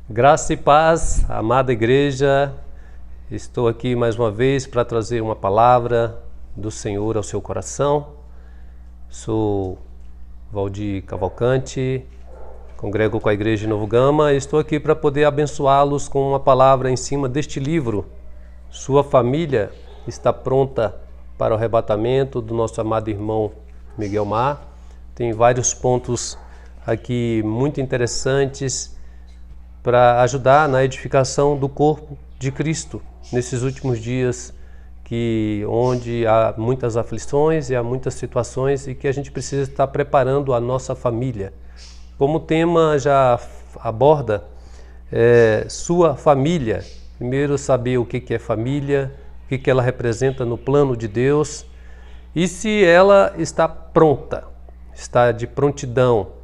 Graça e paz, amada igreja, estou aqui mais uma vez para trazer uma palavra do Senhor ao seu coração. Sou Valdir Cavalcante, congrego com a igreja de Novo Gama e estou aqui para poder abençoá-los com uma palavra em cima deste livro. Sua família está pronta para o arrebatamento do nosso amado irmão Miguel Mar. Tem vários pontos aqui muito interessantes para ajudar na edificação do corpo de Cristo nesses últimos dias, onde há muitas aflições e há muitas situações e que a gente precisa estar preparando a nossa família. Como o tema já aborda, sua família, primeiro saber o que é família, o que ela representa no plano de Deus e se ela está pronta, está de prontidão.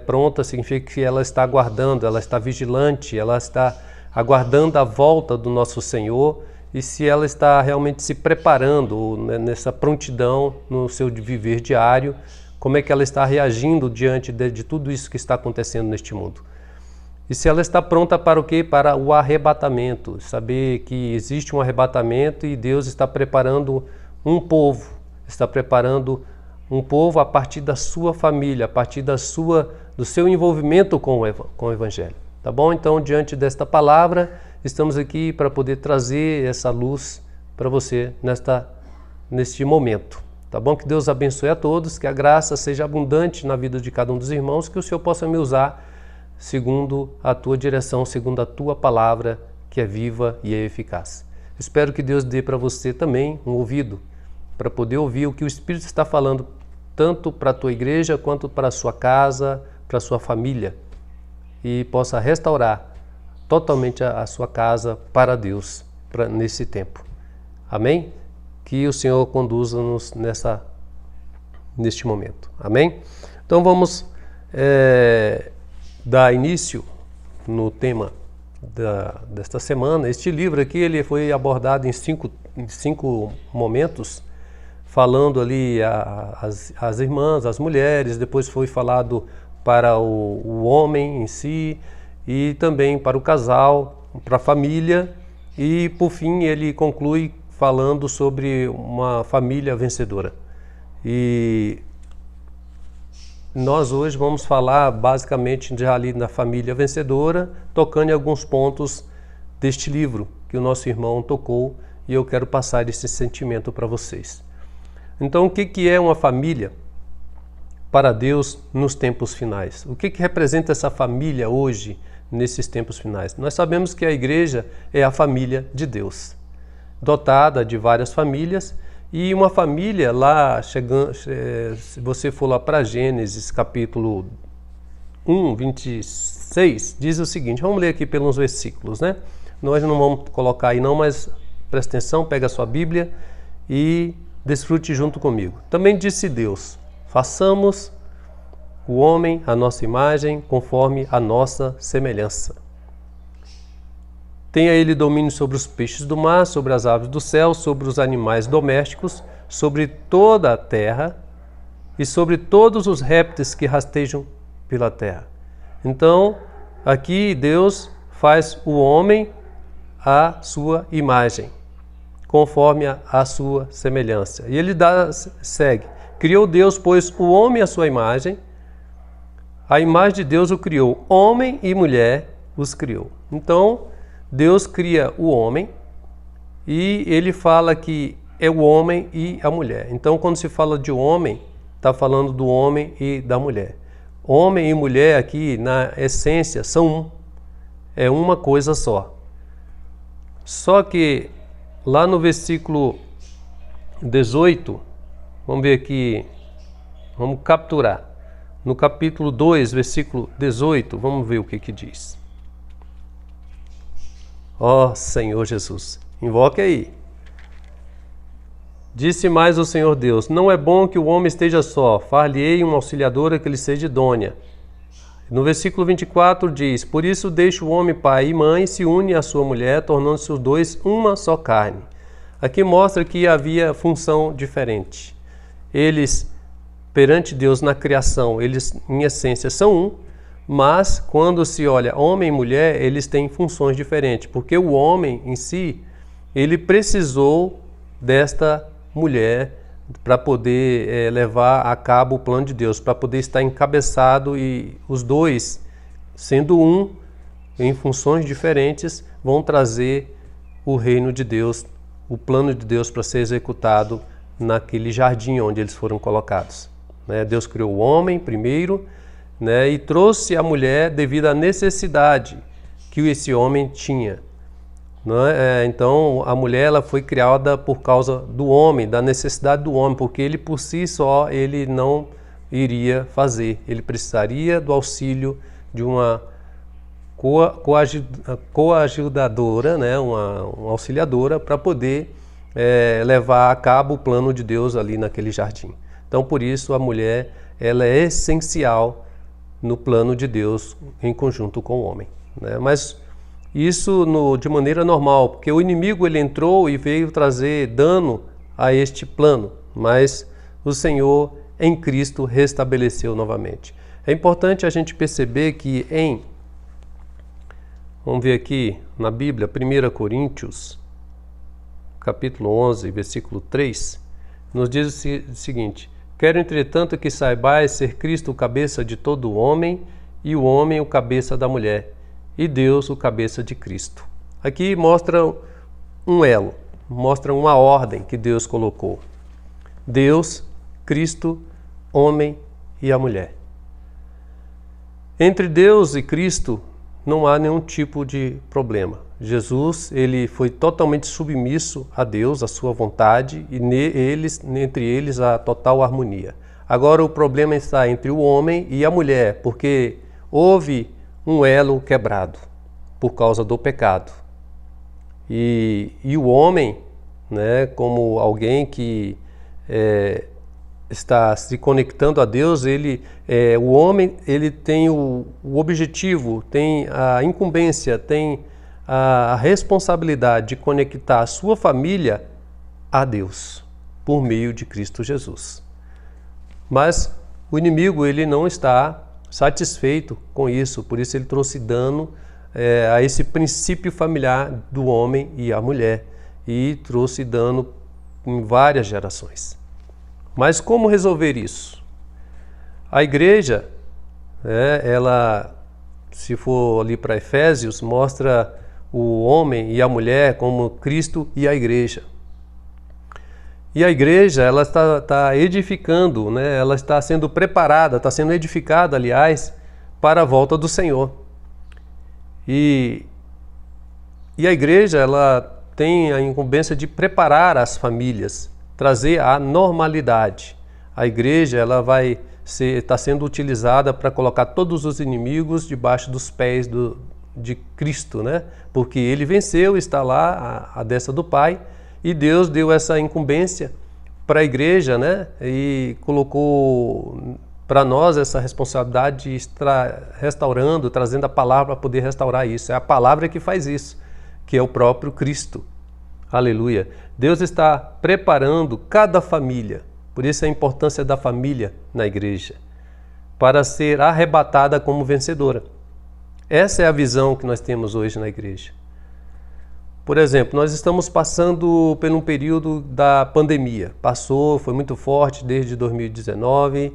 Pronta significa que ela está aguardando, ela está vigilante, ela está aguardando a volta do nosso Senhor e se ela está realmente se preparando nessa prontidão no seu viver diário, como é que ela está reagindo diante de tudo isso que está acontecendo neste mundo. E se ela está pronta para o quê? Para o arrebatamento, saber que existe um arrebatamento e Deus está preparando um povo, está preparando um povo a partir da sua família, a partir do seu envolvimento com o Evangelho. Tá bom? Então, diante desta palavra, estamos aqui para poder trazer essa luz para você neste momento. Tá bom? Que Deus abençoe a todos, que a graça seja abundante na vida de cada um dos irmãos, que o Senhor possa me usar segundo a tua direção, segundo a tua palavra, que é viva e é eficaz. Espero que Deus dê para você também um ouvido, para poder ouvir o que o Espírito está falando, tanto para a tua igreja, quanto para a sua casa, para a sua família, e possa restaurar totalmente a sua casa para Deus, nesse tempo. Amém? Que o Senhor conduza-nos neste momento. Amém? Então vamos dar início no tema desta semana. Este livro aqui ele foi abordado em cinco momentos, falando ali as irmãs, as mulheres, depois foi falado para o homem em si e também para o casal, para a família e por fim ele conclui falando sobre uma família vencedora. E nós hoje vamos falar basicamente já ali na família vencedora, tocando em alguns pontos deste livro que o nosso irmão tocou e eu quero passar esse sentimento para vocês. Então, o que é uma família para Deus nos tempos finais? O que representa essa família hoje, nesses tempos finais? Nós sabemos que a igreja é a família de Deus, dotada de várias famílias, e uma família lá, se você for lá para Gênesis capítulo 1, 26, diz o seguinte, vamos ler aqui pelos versículos, né? Nós não vamos colocar aí não, mas presta atenção, pega a sua Bíblia e desfrute junto comigo. Também disse Deus, façamos o homem à nossa imagem, conforme a nossa semelhança. Tenha ele domínio sobre os peixes do mar, sobre as aves do céu, sobre os animais domésticos, sobre toda a terra e sobre todos os répteis que rastejam pela terra. Então, aqui Deus faz o homem à sua imagem, conforme a sua semelhança. E ele segue. Criou Deus, pois, o homem à sua imagem. A imagem de Deus o criou. Homem e mulher os criou. Então, Deus cria o homem e ele fala que é o homem e a mulher. Então, quando se fala de homem, está falando do homem e da mulher. Homem e mulher aqui, na essência, são um. É uma coisa só. Só que lá no versículo 18, vamos ver aqui, vamos capturar. No capítulo 2, versículo 18, vamos ver o que diz. Ó Senhor Jesus, invoque aí. Disse mais o Senhor Deus, não é bom que o homem esteja só, far-lhe-ei uma auxiliadora que lhe seja idônea. No versículo 24 diz, por isso deixa o homem pai e mãe, se une à sua mulher, tornando-se os dois uma só carne. Aqui mostra que havia função diferente. Eles, perante Deus na criação, eles em essência são um, Mas quando se olha homem e mulher, eles têm funções diferentes, porque o homem em si, ele precisou desta mulher para poder levar a cabo o plano de Deus, para poder estar encabeçado, e os dois, sendo um, em funções diferentes, vão trazer o reino de Deus, o plano de Deus para ser executado naquele jardim onde eles foram colocados. Deus criou o homem primeiro, e trouxe a mulher devido à necessidade que esse homem tinha. Então a mulher ela foi criada por causa do homem, da necessidade do homem, porque ele por si só ele não iria fazer, ele precisaria do auxílio de uma coajudadora, uma auxiliadora, para poder levar a cabo o plano de Deus ali naquele jardim. Então por isso a mulher ela é essencial no plano de Deus em conjunto com o homem. Mas isso de maneira normal, porque o inimigo ele entrou e veio trazer dano a este plano, mas o Senhor em Cristo restabeleceu novamente. É importante a gente perceber que vamos ver aqui na Bíblia, 1 Coríntios, capítulo 11, versículo 3, nos diz o seguinte: quero, entretanto, que saibais ser Cristo o cabeça de todo o homem, e o homem o cabeça da mulher, e Deus o cabeça de Cristo. Aqui mostra um elo, mostra uma ordem que Deus colocou. Deus, Cristo, homem e a mulher. Entre Deus e Cristo não há nenhum tipo de problema. Jesus, ele foi totalmente submisso a Deus, à sua vontade, e entre eles a total harmonia. Agora o problema está entre o homem e a mulher, porque houve um elo quebrado por causa do pecado. E o homem, como alguém que está se conectando a Deus, o homem ele tem o objetivo, tem a incumbência, tem a responsabilidade de conectar a sua família a Deus por meio de Cristo Jesus. Mas o inimigo ele não está satisfeito com isso, por isso ele trouxe dano a esse princípio familiar do homem e a mulher, e trouxe dano em várias gerações. Mas como resolver isso? A igreja, ela, se for ali para Efésios, mostra o homem e a mulher como Cristo e a igreja. E a igreja, ela está edificando, ela está sendo preparada, está sendo edificada, aliás, para a volta do Senhor. E a igreja, ela tem a incumbência de preparar as famílias, trazer a normalidade. A igreja, ela está sendo utilizada para colocar todos os inimigos debaixo dos pés de Cristo, porque ele venceu, está lá à destra do Pai, e Deus deu essa incumbência para a igreja, e colocou para nós essa responsabilidade de estar restaurando, trazendo a palavra para poder restaurar isso. É a palavra que faz isso, que é o próprio Cristo. Aleluia. Deus está preparando cada família, por isso a importância da família na igreja, para ser arrebatada como vencedora. Essa é a visão que nós temos hoje na igreja. Por exemplo, nós estamos passando por um período da pandemia. Foi muito forte desde 2019,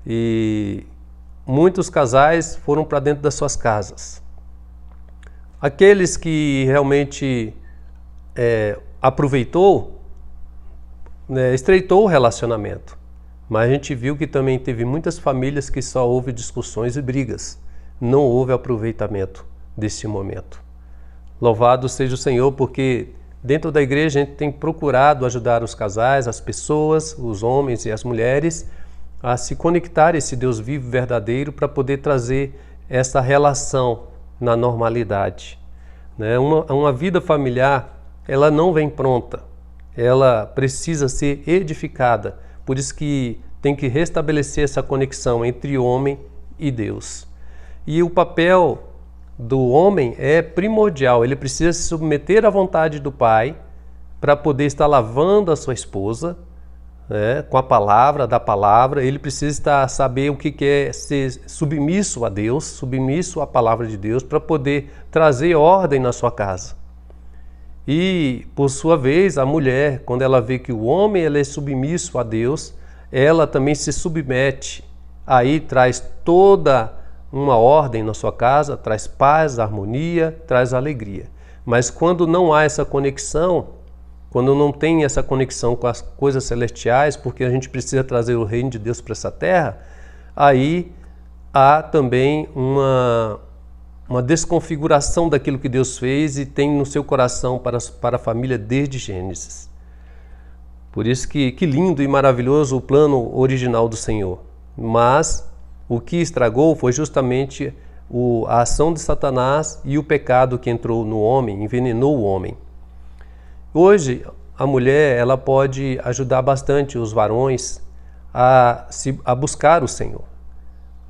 e muitos casais foram para dentro das suas casas. Aqueles que realmente aproveitou, estreitou o relacionamento. Mas a gente viu que também teve muitas famílias que só houve discussões e brigas. Não houve aproveitamento desse momento. Louvado seja o Senhor, porque dentro da igreja a gente tem procurado ajudar os casais, as pessoas, os homens e as mulheres a se conectar a esse Deus vivo, verdadeiro, para poder trazer essa relação na normalidade. Uma vida familiar, ela não vem pronta, ela precisa ser edificada, por isso que tem que restabelecer essa conexão entre o homem e Deus. E o papel do homem é primordial, ele precisa se submeter à vontade do Pai para poder estar lavando a sua esposa, com a palavra, da palavra, ele precisa saber o que é ser submisso a Deus, submisso à palavra de Deus, para poder trazer ordem na sua casa. E, por sua vez, a mulher, quando ela vê que o homem é submisso a Deus, ela também se submete. Aí traz toda uma ordem na sua casa, traz paz, harmonia, traz alegria. Mas quando não há essa conexão, quando não tem essa conexão com as coisas celestiais, porque a gente precisa trazer o reino de Deus para essa terra, aí há também uma desconfiguração daquilo que Deus fez e tem no seu coração para a família desde Gênesis. Por isso que lindo e maravilhoso o plano original do Senhor. Mas o que estragou foi justamente a ação de Satanás e o pecado que entrou no homem, envenenou o homem. Hoje, a mulher ela pode ajudar bastante os varões a buscar o Senhor.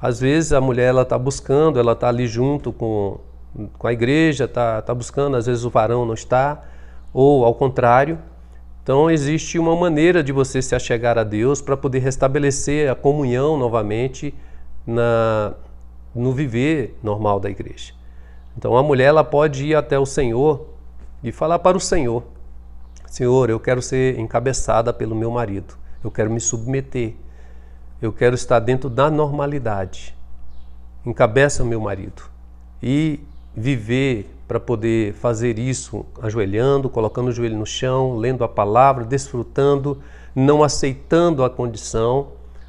Às vezes a mulher está buscando, ela está ali junto com a igreja, está buscando, às vezes o varão não está, ou ao contrário. Então existe uma maneira de você se achegar a Deus para poder restabelecer a comunhão novamente no viver normal da igreja. Então a mulher ela pode ir até o Senhor e falar para o Senhor: Senhor, eu quero ser encabeçada pelo meu marido, eu quero me submeter, eu quero estar dentro da normalidade. Encabeça meu marido e viver para poder fazer isso ajoelhando, colocando o joelho no chão, lendo a palavra, desfrutando, não aceitando a condição.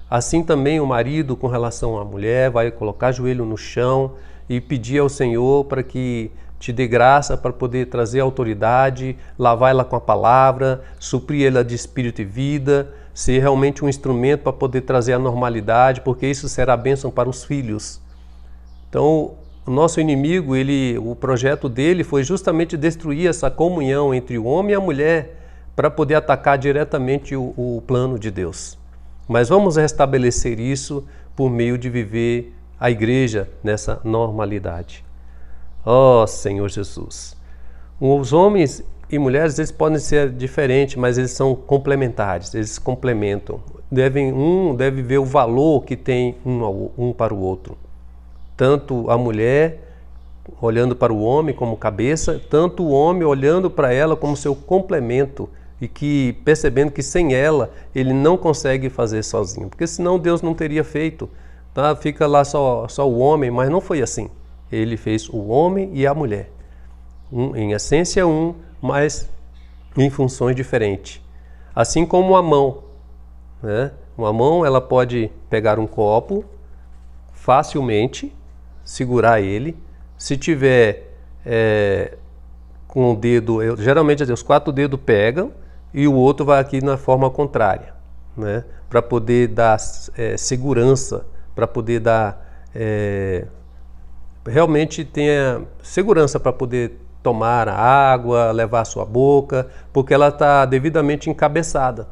Assim também o marido com relação à mulher vai colocar o joelho no chão e pedir ao Senhor para que te dê graça para poder trazer autoridade, lavar ela com a palavra, suprir ela de espírito e vida, ser realmente um instrumento para poder trazer a normalidade, porque isso será bênção para os filhos. Então, o nosso inimigo, o projeto dele foi justamente destruir essa comunhão entre o homem e a mulher para poder atacar diretamente o plano de Deus. Mas vamos restabelecer isso por meio de viver a igreja nessa normalidade. Ó Senhor Jesus! Os homens e mulheres, eles podem ser diferentes, mas eles são complementares, eles se complementam. Um deve ver o valor que tem um para o outro. Tanto a mulher olhando para o homem como cabeça, tanto o homem olhando para ela como seu complemento e que percebendo que sem ela ele não consegue fazer sozinho, porque senão Deus não teria feito, tá? Fica lá só o homem, mas não foi assim. Ele fez o homem e a mulher, em essência mas em funções diferentes. Assim como a mão, né? Uma mão ela pode pegar um copo facilmente, segurar ele. Se tiver com o dedo, geralmente os 4 dedos pegam e o outro vai aqui na forma contrária, né? Para poder dar segurança, para poder dar realmente tenha segurança para poder tomar a água, levar a sua boca, porque ela está devidamente encabeçada.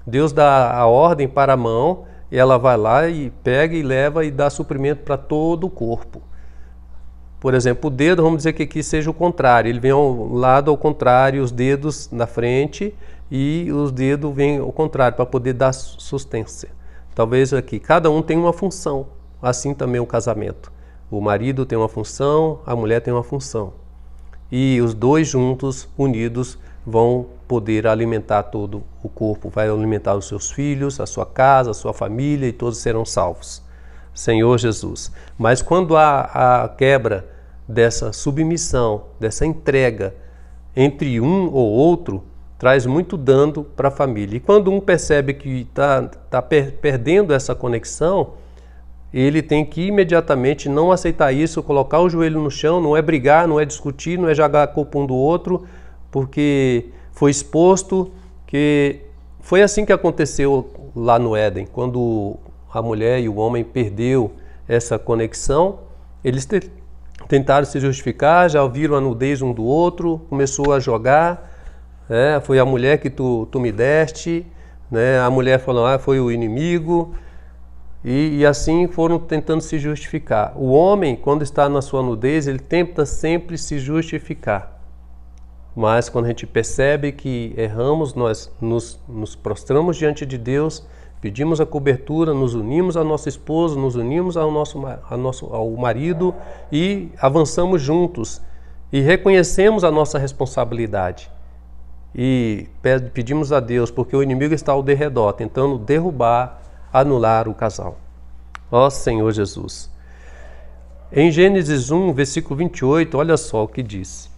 Deus dá a ordem para a mão e ela vai lá e pega e leva e dá suprimento para todo o corpo. Por exemplo, o dedo, vamos dizer que aqui seja o contrário, ele vem ao lado ao contrário, os dedos na frente e os dedos vêm ao contrário, para poder dar sustância. Talvez aqui, cada um tem uma função, assim também o casamento. O marido tem uma função, a mulher tem uma função. E os dois juntos, unidos, vão poder alimentar todo o corpo, vai alimentar os seus filhos, a sua casa, a sua família e todos serão salvos. Senhor Jesus. Mas quando há a quebra dessa submissão, dessa entrega entre um ou outro, traz muito dano para a família. E quando um percebe que está perdendo essa conexão, ele tem que imediatamente não aceitar isso, colocar o joelho no chão, não é brigar, não é discutir, não é jogar a culpa um do outro, porque foi exposto, que foi assim que aconteceu lá no Éden, quando a mulher e o homem perdeu essa conexão, eles tentaram se justificar, já viram a nudez um do outro, começou a jogar, foi a mulher que tu me deste, né? A mulher falou, foi o inimigo, e assim foram tentando se justificar. O homem, quando está na sua nudez, ele tenta sempre se justificar. mas quando a gente percebe que erramos, nós nos prostramos diante de Deus, pedimos a cobertura, nos unimos à nossa esposa, nos unimos ao marido e avançamos juntos e reconhecemos a nossa responsabilidade. E pedimos a Deus, porque o inimigo está ao derredor, tentando derrubar, anular o casal. Ó Senhor Jesus. Em Gênesis 1, versículo 28, olha só o que diz.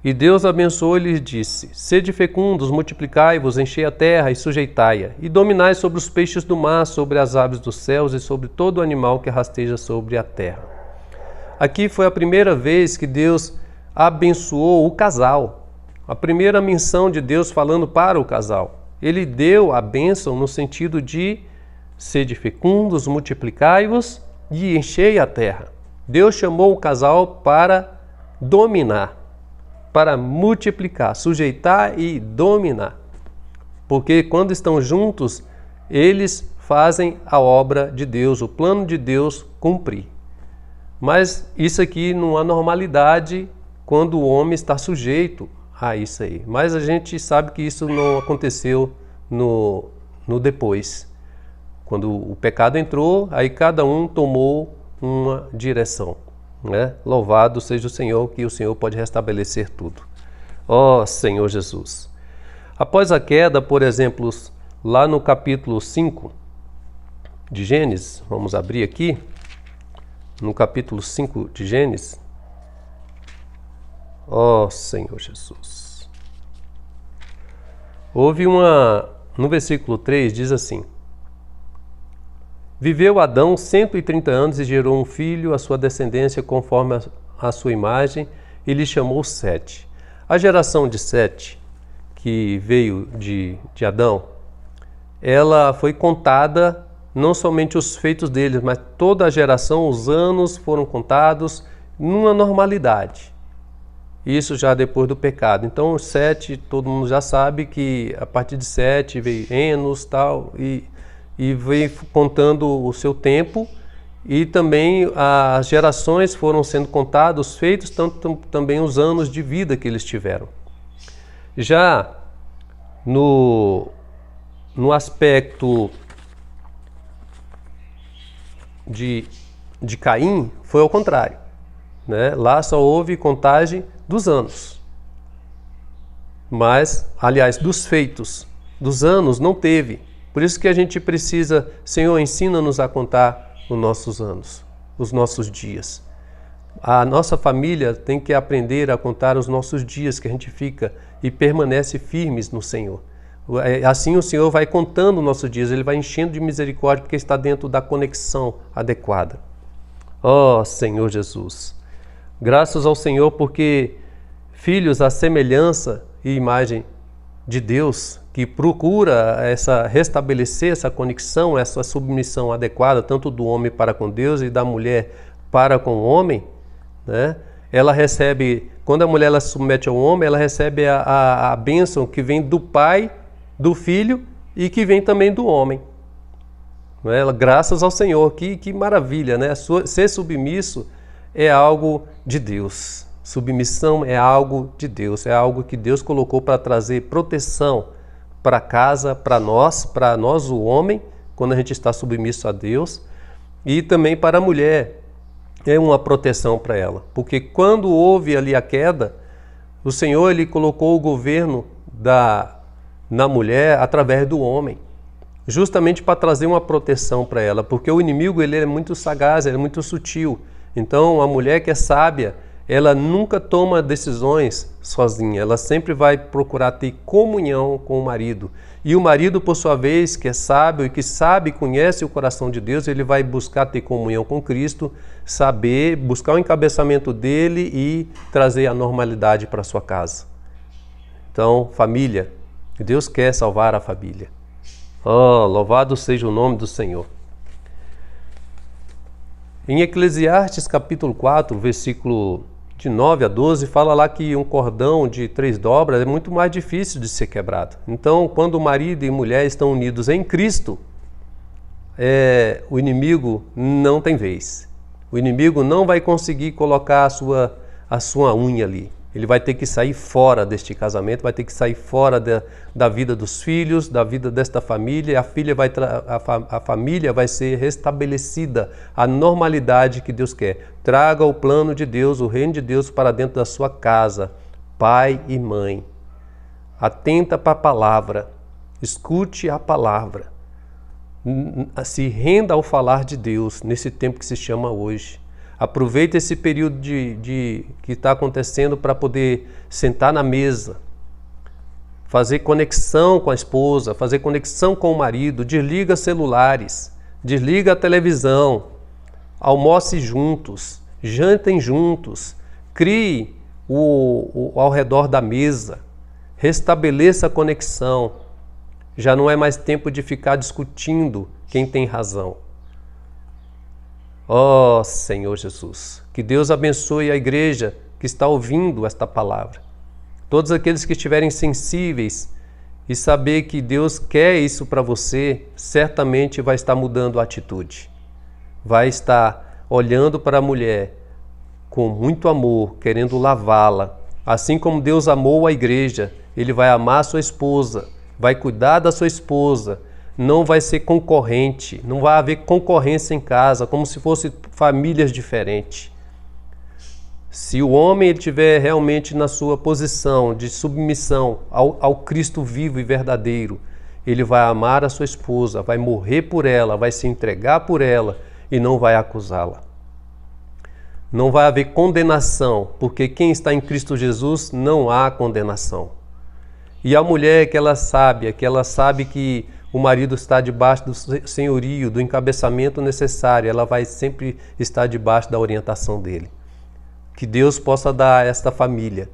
E Deus abençoou e lhes disse: Sede fecundos, multiplicai-vos, enchei a terra e sujeitai-a, e dominai sobre os peixes do mar, sobre as aves dos céus e sobre todo animal que rasteja sobre a terra. Aqui foi a primeira vez que Deus abençoou o casal. A primeira menção de Deus falando para o casal. Ele deu a bênção no sentido de sede fecundos, multiplicai-vos e enchei a terra. Deus chamou o casal para dominar, para multiplicar, sujeitar e dominar. Porque quando estão juntos, eles fazem a obra de Deus, o plano de Deus cumprir. Mas isso aqui não há normalidade quando o homem está sujeito a isso aí. Mas a gente sabe que isso não aconteceu no depois. Quando o pecado entrou, aí cada um tomou uma direção. Né? Louvado seja o Senhor, que o Senhor pode restabelecer tudo. Ó Senhor Jesus. Após a queda, por exemplo, lá no capítulo 5 de Gênesis, vamos abrir aqui, no capítulo 5 de Gênesis. Ó Senhor Jesus. No versículo 3 diz assim: Viveu Adão 130 anos e gerou um filho, a sua descendência conforme a sua imagem, e lhe chamou Sete. A geração de Sete, que veio de Adão, ela foi contada, não somente os feitos deles, mas toda a geração, os anos foram contados numa normalidade. Isso já depois do pecado. Então, Sete, todo mundo já sabe que a partir de Sete veio Enos e veio contando o seu tempo, e também as gerações foram sendo contadas, os feitos, tanto também os anos de vida que eles tiveram. Já no aspecto de Caim, foi ao contrário. Né? Lá só houve contagem dos anos. Mas, aliás, dos feitos. Dos anos não teve. Por isso que a gente precisa, Senhor, ensina-nos a contar os nossos anos, os nossos dias. A nossa família tem que aprender a contar os nossos dias que a gente fica e permanece firmes no Senhor. Assim o Senhor vai contando os nossos dias, Ele vai enchendo de misericórdia porque está dentro da conexão adequada. Ó Senhor Jesus, graças ao Senhor porque filhos à semelhança e imagem de Deus, que procura restabelecer essa conexão, essa submissão adequada, tanto do homem para com Deus e da mulher para com o homem, né? Ela recebe, quando a mulher ela se submete ao homem, ela recebe a bênção que vem do pai, do filho e que vem também do homem. Ela, graças ao Senhor, que maravilha, né? Ser submisso é algo de Deus. Submissão é algo de Deus, é algo que Deus colocou para trazer proteção para casa, para nós o homem, quando a gente está submisso a Deus, e também para a mulher, é uma proteção para ela. Porque quando houve ali a queda, o Senhor Ele colocou o governo na mulher através do homem, justamente para trazer uma proteção para ela, porque o inimigo ele é muito sagaz, ele é muito sutil. Então a mulher que é sábia, ela nunca toma decisões sozinha, ela sempre vai procurar ter comunhão com o marido. E o marido, por sua vez, que é sábio e que sabe, conhece o coração de Deus, ele vai buscar ter comunhão com Cristo, saber, buscar o encabeçamento dele e trazer a normalidade para a sua casa. Então, família, Deus quer salvar a família. Oh, louvado seja o nome do Senhor. Em Eclesiastes capítulo 4, versículo de 9 a 12, fala lá que um cordão de 3 dobras é muito mais difícil de ser quebrado. Então, quando o marido e mulher estão unidos em Cristo, o inimigo não tem vez. O inimigo não vai conseguir colocar a sua unha ali. Ele vai ter que sair fora deste casamento, vai ter que sair fora da vida dos filhos, da vida desta família. A família vai ser restabelecida, a normalidade que Deus quer. Traga o plano de Deus, o reino de Deus para dentro da sua casa, pai e mãe. Atenta para a palavra, escute a palavra. Se renda ao falar de Deus nesse tempo que se chama hoje. Aproveite esse período que está acontecendo para poder sentar na mesa, fazer conexão com a esposa, fazer conexão com o marido, desliga celulares, desliga a televisão, almoce juntos, jantem juntos, crie ao redor da mesa, restabeleça a conexão. Já não é mais tempo de ficar discutindo quem tem razão. Ó Senhor Jesus, que Deus abençoe a igreja que está ouvindo esta palavra. Todos aqueles que estiverem sensíveis e saber que Deus quer isso para você, certamente vai estar mudando a atitude. Vai estar olhando para a mulher com muito amor, querendo lavá-la. Assim como Deus amou a igreja, Ele vai amar a sua esposa, vai cuidar da sua esposa, não vai ser concorrente, não vai haver concorrência em casa, como se fossem famílias diferentes. Se o homem estiver realmente na sua posição de submissão ao Cristo vivo e verdadeiro, ele vai amar a sua esposa, vai morrer por ela, vai se entregar por ela e não vai acusá-la. Não vai haver condenação, porque quem está em Cristo Jesus não há condenação. E a mulher que ela sabe que o marido está debaixo do senhorio, do encabeçamento necessário, ela vai sempre estar debaixo da orientação dele. Que Deus possa dar a esta família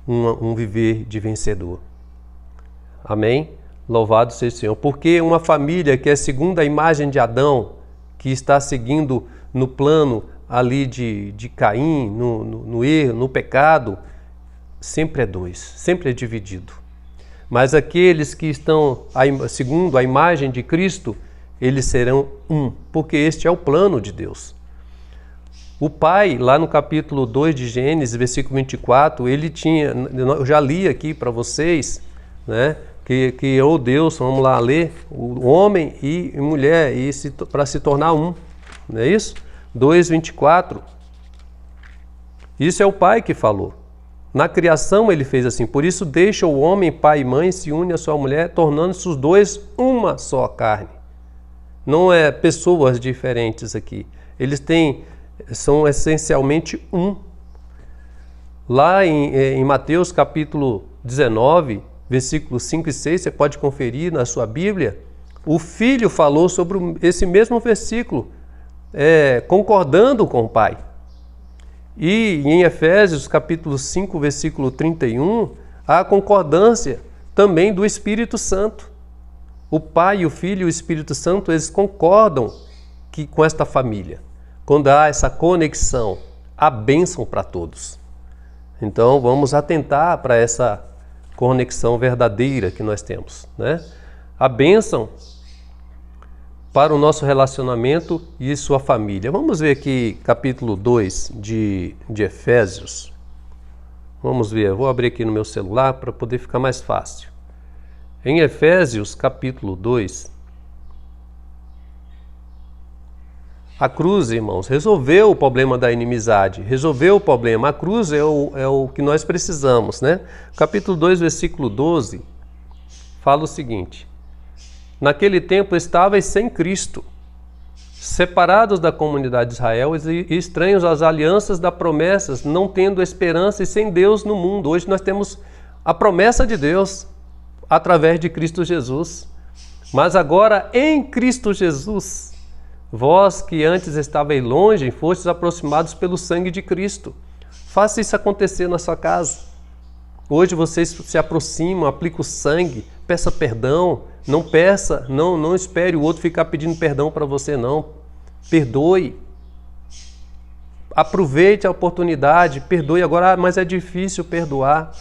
um viver de vencedor. Amém? Louvado seja o Senhor. Porque uma família que é segundo a imagem de Adão, que está seguindo no plano ali de Caim, no erro, no pecado, sempre é dois, sempre é dividido. Mas aqueles que estão segundo a imagem de Cristo, eles serão um, porque este é o plano de Deus. O pai, lá no capítulo 2 de Gênesis, versículo 24, ele tinha, eu já li aqui para vocês, né, que o Deus, vamos lá ler, o homem e mulher, para se tornar um, não é isso? 2:24. Isso é o pai que falou. Na criação ele fez assim, por isso deixa o homem, pai e mãe, se une à sua mulher, tornando-se os dois uma só carne. Não é pessoas diferentes aqui. Eles são essencialmente um. Lá em Mateus capítulo 19, versículos 5 e 6, você pode conferir na sua Bíblia, o filho falou sobre esse mesmo versículo, concordando com o pai. E em Efésios capítulo 5, versículo 31, há a concordância também do Espírito Santo. O Pai, o Filho e o Espírito Santo, eles concordam com esta família. Quando há essa conexão, há bênção para todos. Então vamos atentar para essa conexão verdadeira que nós temos, né? A bênção para o nosso relacionamento e sua família. Vamos ver aqui capítulo 2 de Efésios. Vamos ver, eu vou abrir aqui no meu celular para poder ficar mais fácil. Em Efésios capítulo 2, a cruz, irmãos, resolveu o problema da inimizade, resolveu o problema. A cruz é o que nós precisamos, né? Capítulo 2, versículo 12, fala o seguinte: naquele tempo estáveis sem Cristo, separados da comunidade de Israel e estranhos às alianças das promessas, não tendo esperança e sem Deus no mundo. Hoje nós temos a promessa de Deus através de Cristo Jesus. Mas agora em Cristo Jesus, vós que antes estavais longe, fostes aproximados pelo sangue de Cristo. Faça isso acontecer na sua casa. Hoje vocês se aproximam, aplicam o sangue, peça perdão. Não peça, não espere o outro ficar pedindo perdão para você, não. Perdoe. Aproveite a oportunidade, perdoe agora, mas é difícil perdoar.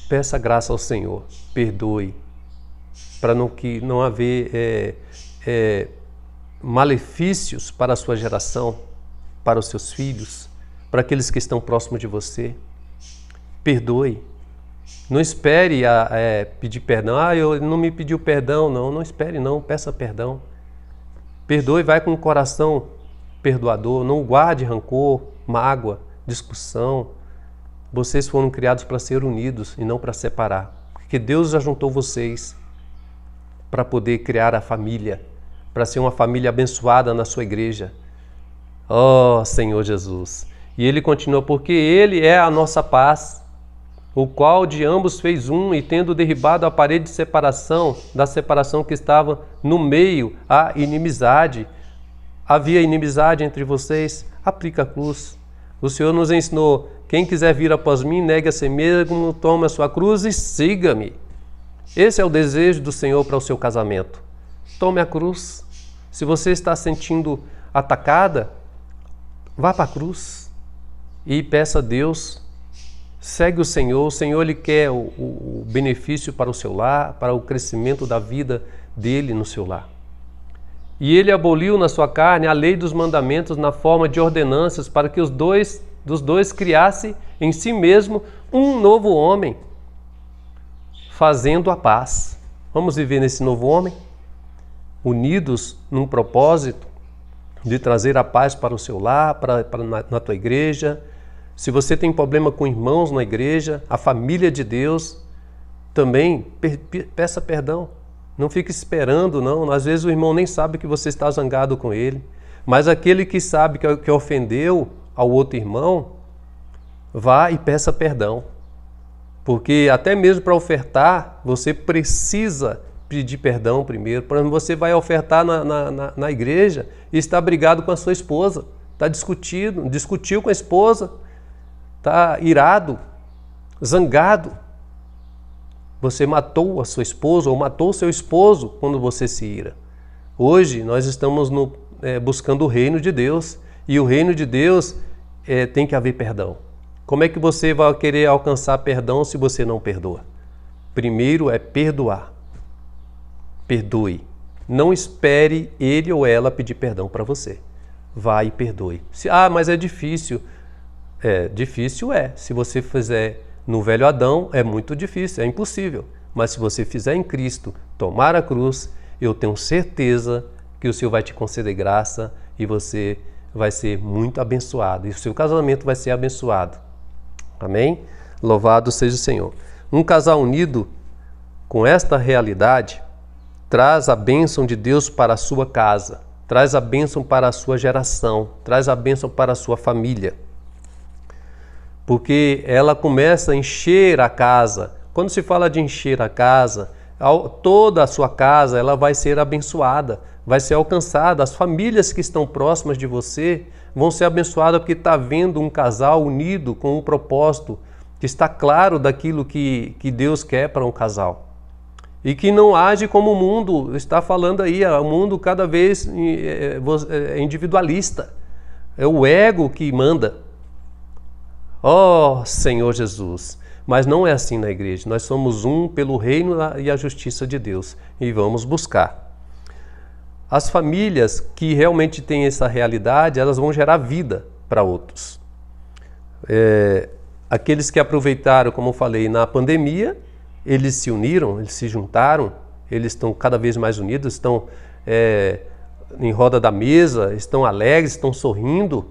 Peça graça ao Senhor, perdoe, para não haver malefícios para a sua geração, para os seus filhos, para aqueles que estão próximos de você. Perdoe. Não espere pedir perdão. Ele não me pediu perdão. Não espere não, peça perdão. Perdoe, vai com o coração perdoador. Não guarde rancor, mágoa, discussão. Vocês foram criados para ser unidos e não para separar. Porque Deus já juntou vocês para poder criar a família, para ser uma família abençoada na sua igreja. Oh, Senhor Jesus! E Ele continua, porque Ele é a nossa paz, o qual de ambos fez um, e tendo derribado a parede de separação, da separação que estava no meio, a inimizade. Havia inimizade entre vocês? Aplica a cruz. O Senhor nos ensinou, quem quiser vir após mim, negue a si mesmo, tome a sua cruz e siga-me. Esse é o desejo do Senhor para o seu casamento. Tome a cruz. Se você está sentindo atacada, vá para a cruz e peça a Deus. Segue o Senhor Ele quer o benefício para o seu lar, para o crescimento da vida dele no seu lar. E Ele aboliu na sua carne a lei dos mandamentos na forma de ordenanças para que dos dois criasse em si mesmo um novo homem, fazendo a paz. Vamos viver nesse novo homem, unidos num propósito de trazer a paz para o seu lar, na tua igreja. Se você tem problema com irmãos na igreja, a família de Deus, também peça perdão. Não fique esperando, não. Às vezes o irmão nem sabe que você está zangado com ele. Mas aquele que sabe que ofendeu ao outro irmão, vá e peça perdão. Porque até mesmo para ofertar, você precisa pedir perdão primeiro. Por exemplo, você vai ofertar na igreja e está brigado com a sua esposa. Está discutiu com a esposa, está irado, zangado. Você matou a sua esposa ou matou o seu esposo quando você se ira. Hoje nós estamos buscando o reino de Deus, e o reino de Deus tem que haver perdão. Como é que você vai querer alcançar perdão se você não perdoa? Primeiro é perdoar. Perdoe. Não espere ele ou ela pedir perdão para você. Vá e perdoe. Mas é difícil. Difícil é. Se você fizer no velho Adão, é muito difícil, é impossível. Mas se você fizer em Cristo, tomar a cruz, eu tenho certeza que o Senhor vai te conceder graça e você vai ser muito abençoado. E o seu casamento vai ser abençoado. Amém? Louvado seja o Senhor. Um casal unido com esta realidade traz a bênção de Deus para a sua casa, traz a bênção para a sua geração, traz a bênção para a sua família. Porque ela começa a encher a casa. Quando se fala de encher a casa, toda a sua casa ela vai ser abençoada, vai ser alcançada. As famílias que estão próximas de você vão ser abençoadas porque está vendo um casal unido com um propósito que está claro daquilo que Deus quer para um casal. E que não age como o mundo está falando aí, o mundo cada vez é individualista. É o ego que manda. Oh, Senhor Jesus! Mas não é assim na igreja. Nós somos um pelo reino e a justiça de Deus. E vamos buscar. As famílias que realmente têm essa realidade, elas vão gerar vida para outros. Aqueles que aproveitaram, como eu falei, na pandemia, eles se uniram, eles se juntaram, eles estão cada vez mais unidos, estão em roda da mesa, estão alegres, estão sorrindo.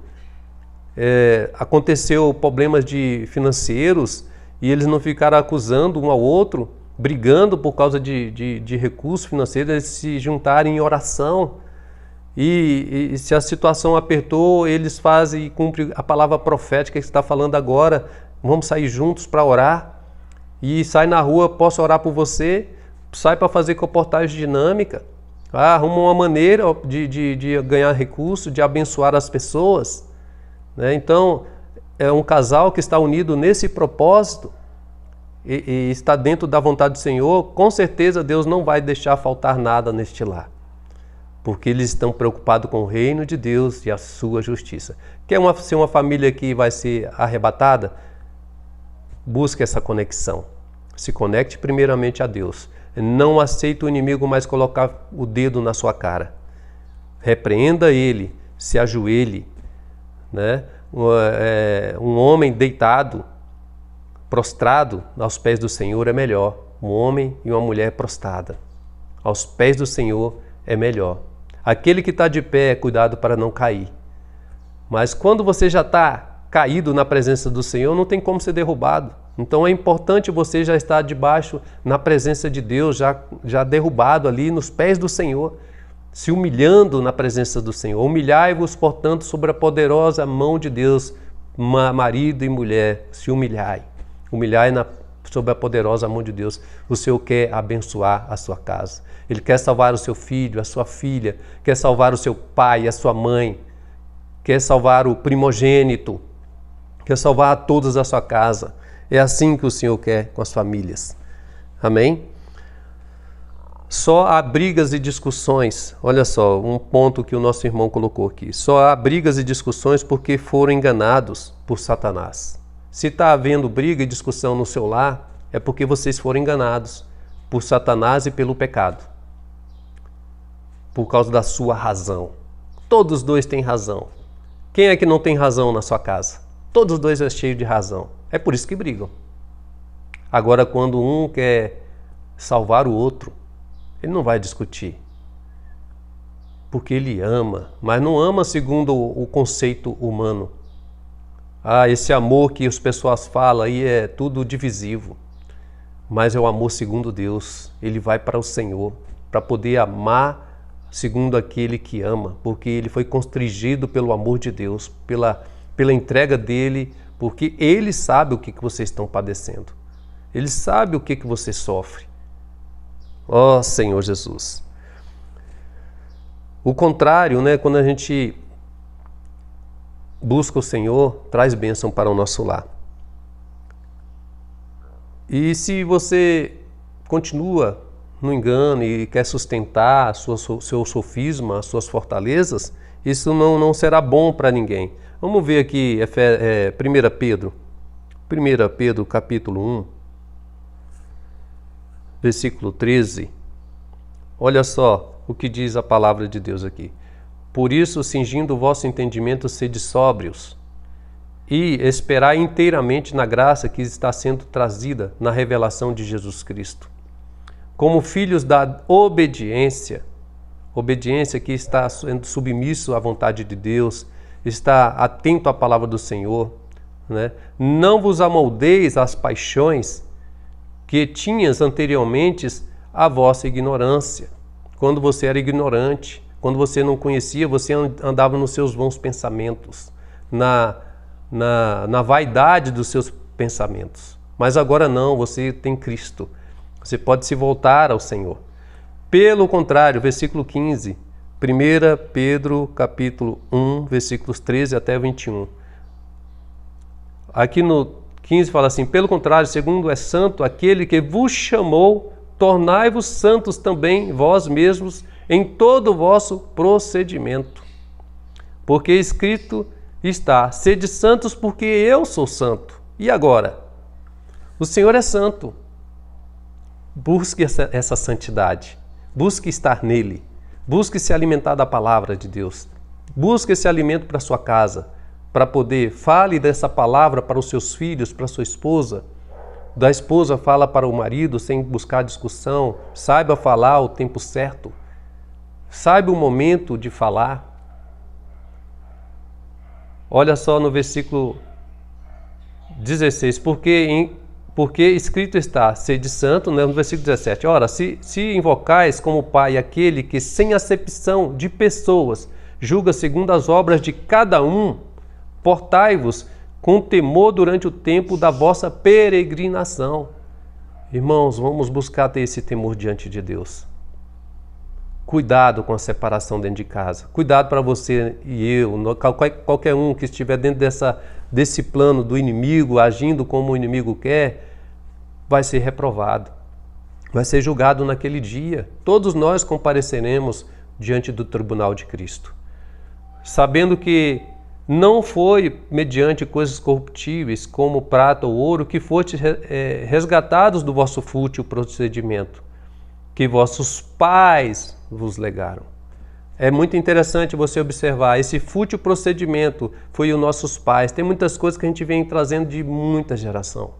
Aconteceu problemas financeiros e eles não ficaram acusando um ao outro, brigando por causa de recursos financeiros, eles se juntaram em oração e se a situação apertou, eles fazem e cumprem a palavra profética que está falando agora, vamos sair juntos para orar e sai na rua, posso orar por você, sai para fazer comportagem dinâmica, arruma uma maneira de ganhar recurso, de abençoar as pessoas. Então, é um casal que está unido nesse propósito e está dentro da vontade do Senhor, com certeza Deus não vai deixar faltar nada neste lar, porque eles estão preocupados com o reino de Deus e a sua justiça. Quer ser uma família que vai ser arrebatada? Busque essa conexão. Se conecte primeiramente a Deus. Não aceite o inimigo mais colocar o dedo na sua cara. Repreenda ele, se ajoelhe. Um homem deitado, prostrado aos pés do Senhor é melhor. Um homem e uma mulher prostrada aos pés do Senhor é melhor. Aquele que está de pé, cuidado para não cair. Mas quando você já está caído na presença do Senhor, não tem como ser derrubado. Então é importante você já estar debaixo, na presença de Deus, já derrubado ali nos pés do Senhor, se humilhando na presença do Senhor. Humilhai-vos, portanto, sobre a poderosa mão de Deus, marido e mulher, se humilhai. Humilhai sob a poderosa mão de Deus. O Senhor quer abençoar a sua casa. Ele quer salvar o seu filho, a sua filha, quer salvar o seu pai, a sua mãe, quer salvar o primogênito, quer salvar a todos da sua casa. É assim que o Senhor quer com as famílias. Amém? Só há brigas e discussões. Olha só, um ponto que o nosso irmão colocou aqui. Só há brigas e discussões porque foram enganados por Satanás. Se está havendo briga e discussão no seu lar, é porque vocês foram enganados por Satanás e pelo pecado. Por causa da sua razão. Todos os dois têm razão. Quem é que não tem razão na sua casa? Todos os dois é cheio de razão. É por isso que brigam. Agora, quando um quer salvar o outro, ele não vai discutir. Porque ele ama, mas não ama segundo o conceito humano. Esse amor que as pessoas falam aí é tudo divisivo. Mas é o amor segundo Deus. Ele vai para o Senhor, para poder amar segundo aquele que ama, porque ele foi constrangido pelo amor de Deus, pela entrega dele, porque ele sabe o que vocês estão padecendo. Ele sabe o que você sofre. Ó Senhor Jesus. O contrário, né? Quando a gente busca o Senhor, traz bênção para o nosso lar. E se você continua no engano e quer sustentar seu sofisma, as suas fortalezas, isso não será bom para ninguém. Vamos ver aqui 1 Pedro. 1 Pedro capítulo 1, versículo 13. Olha só o que diz a palavra de Deus aqui. Por isso, cingindo o vosso entendimento, sede sóbrios e esperai inteiramente na graça que está sendo trazida na revelação de Jesus Cristo. Como filhos da obediência que está sendo submisso à vontade de Deus, está atento à palavra do Senhor, né? Não vos amoldeis às paixões que tinhas anteriormente à vossa ignorância. Quando você era ignorante, quando você não conhecia, você andava nos seus vãos pensamentos, na vaidade dos seus pensamentos. Mas agora não, você tem Cristo. Você pode se voltar ao Senhor. Pelo contrário, versículo 15, 1 Pedro capítulo 1, versículos 13 até 21. Aqui no 15 fala assim: pelo contrário, segundo é santo aquele que vos chamou, tornai-vos santos também vós mesmos em todo o vosso procedimento. Porque escrito está: sede santos porque eu sou santo. E agora? O Senhor é santo. Busque essa santidade. Busque estar nele. Busque se alimentar da palavra de Deus. Busque esse alimento para sua casa, para poder, fale dessa palavra para os seus filhos, para sua esposa. Da esposa fala para o marido sem buscar discussão. Saiba falar o tempo certo. Saiba o momento de falar. Olha só no versículo 16. Porque escrito está, sede santo, né? No versículo 17. Ora, se invocais como Pai aquele que sem acepção de pessoas julga segundo as obras de cada um, portai-vos com temor durante o tempo da vossa peregrinação. Irmãos, vamos buscar ter esse temor diante de Deus. Cuidado com a separação dentro de casa. Cuidado para você e eu, qualquer um que estiver dentro desse plano do inimigo, agindo como o inimigo quer, vai ser reprovado. Vai ser julgado naquele dia. Todos nós compareceremos diante do tribunal de Cristo. Sabendo que não foi mediante coisas corruptíveis, como prata ou ouro, que foste resgatados do vosso fútil procedimento, que vossos pais vos legaram. É muito interessante você observar, esse fútil procedimento foi os nossos pais. Tem muitas coisas que a gente vem trazendo de muita geração.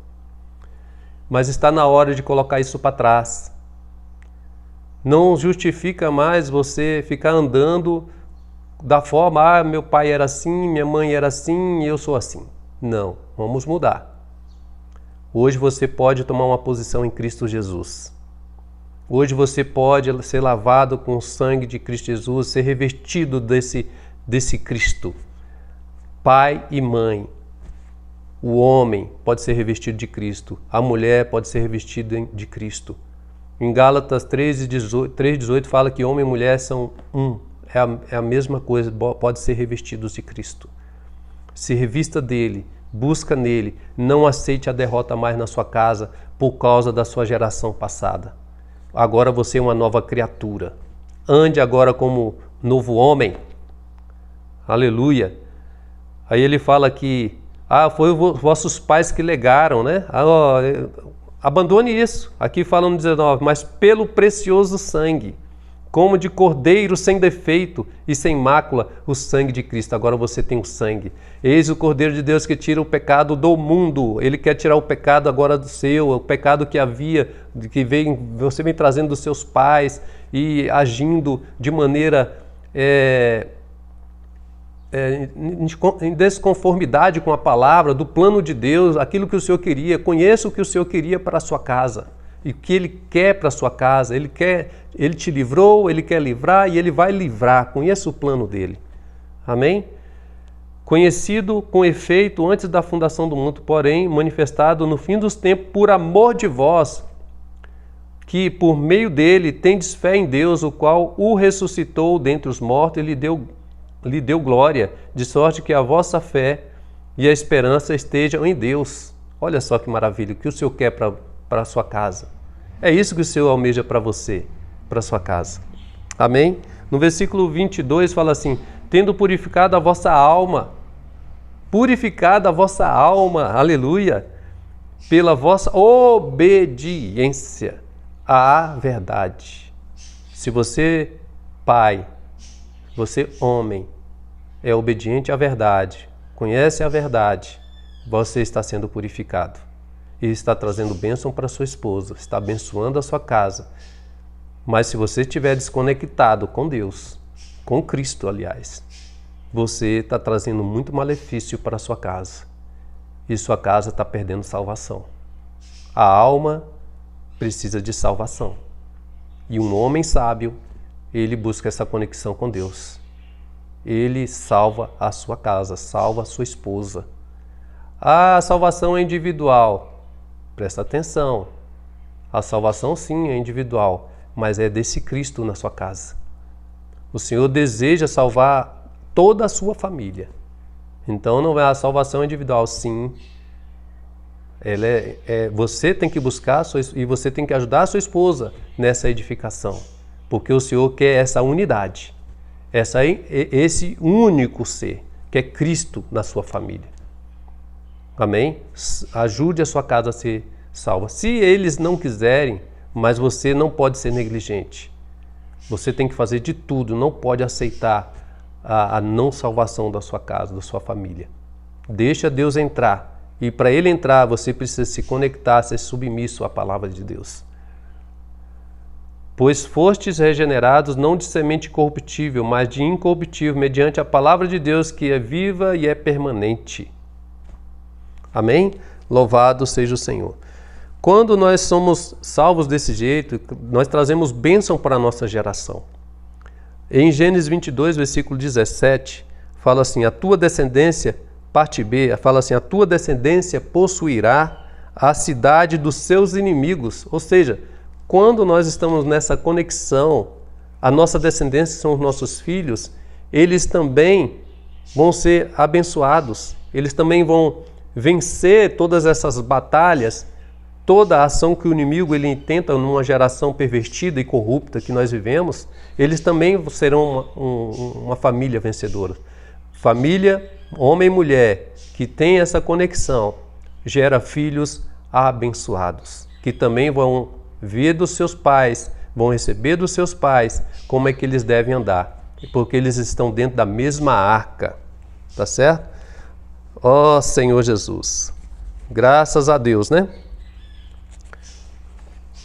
mas está na hora de colocar isso para trás. Não justifica mais você ficar andando da forma, meu pai era assim, minha mãe era assim, eu sou assim. Não, vamos mudar. Hoje você pode tomar uma posição em Cristo Jesus. Hoje você pode ser lavado com o sangue de Cristo Jesus, ser revestido desse Cristo. Pai e mãe. O homem pode ser revestido de Cristo. A mulher pode ser revestida de Cristo. Em Gálatas 3,18 fala que homem e mulher são um. É a mesma coisa, pode ser revestidos de Cristo. Se revista dele, busca nele, não aceite a derrota mais na sua casa por causa da sua geração passada. Agora você é uma nova criatura. Ande agora como novo homem. Aleluia. Aí ele fala que foi os vossos pais que legaram, né? Abandone isso. Aqui fala no 19, mas pelo precioso sangue, como de cordeiro sem defeito e sem mácula, o sangue de Cristo. Agora você tem o sangue. Eis o Cordeiro de Deus que tira o pecado do mundo. Ele quer tirar o pecado agora do seu, o pecado que havia, você vem trazendo dos seus pais e agindo de maneira em desconformidade com a palavra, do plano de Deus, aquilo que o Senhor queria. Conheça o que o Senhor queria para a sua casa e o que Ele quer para a sua casa. Ele te livrou, Ele quer livrar e Ele vai livrar. Conheça o plano dele. Amém? Conhecido com efeito antes da fundação do mundo, porém manifestado no fim dos tempos por amor de vós, que por meio dele tendes fé em Deus, o qual o ressuscitou dentre os mortos e lhe deu glória, de sorte que a vossa fé e a esperança estejam em Deus. Olha só que maravilha, o que o Senhor quer para a sua casa. É isso que o Senhor almeja para você, para a sua casa. Amém? No versículo 22 fala assim, tendo purificado a vossa alma, aleluia, pela vossa obediência à verdade. Se você, pai, você, homem, é obediente à verdade, conhece a verdade, você está sendo purificado. E está trazendo bênção para sua esposa, está abençoando a sua casa. Mas se você estiver desconectado com Deus, com Cristo, aliás, você está trazendo muito malefício para a sua casa. E sua casa está perdendo salvação. A alma precisa de salvação. E um homem sábio, ele busca essa conexão com Deus. Ele salva a sua casa, salva a sua esposa. A salvação é individual. Presta atenção. A salvação sim é individual, mas é desse Cristo na sua casa. O Senhor deseja salvar toda a sua família. Então não é a salvação individual, sim. Você tem que buscar e você tem que ajudar a sua esposa nessa edificação. Porque o Senhor quer essa unidade. Esse único ser, que é Cristo na sua família. Amém? Ajude a sua casa a ser salva. Se eles não quiserem, mas você não pode ser negligente. Você tem que fazer de tudo, não pode aceitar a não salvação da sua casa, da sua família. Deixa Deus entrar. E para Ele entrar, você precisa se conectar, ser submisso à palavra de Deus. Pois fostes regenerados não de semente corruptível, mas de incorruptível, mediante a palavra de Deus que é viva e é permanente. Amém? Louvado seja o Senhor. Quando nós somos salvos desse jeito, nós trazemos bênção para a nossa geração. Em Gênesis 22, versículo 17, fala assim, a tua descendência, parte B, fala assim, a tua descendência possuirá a cidade dos seus inimigos. Ou seja, quando nós estamos nessa conexão, a nossa descendência são os nossos filhos, eles também vão ser abençoados, eles também vão vencer todas essas batalhas, toda a ação que o inimigo ele intenta numa geração pervertida e corrupta que nós vivemos, eles também serão uma família vencedora. Família, homem e mulher, que tem essa conexão, gera filhos abençoados, que também vão ver dos seus pais, vão receber dos seus pais como é que eles devem andar, porque eles estão dentro da mesma arca, tá certo? Ó Senhor Jesus, graças a Deus, né?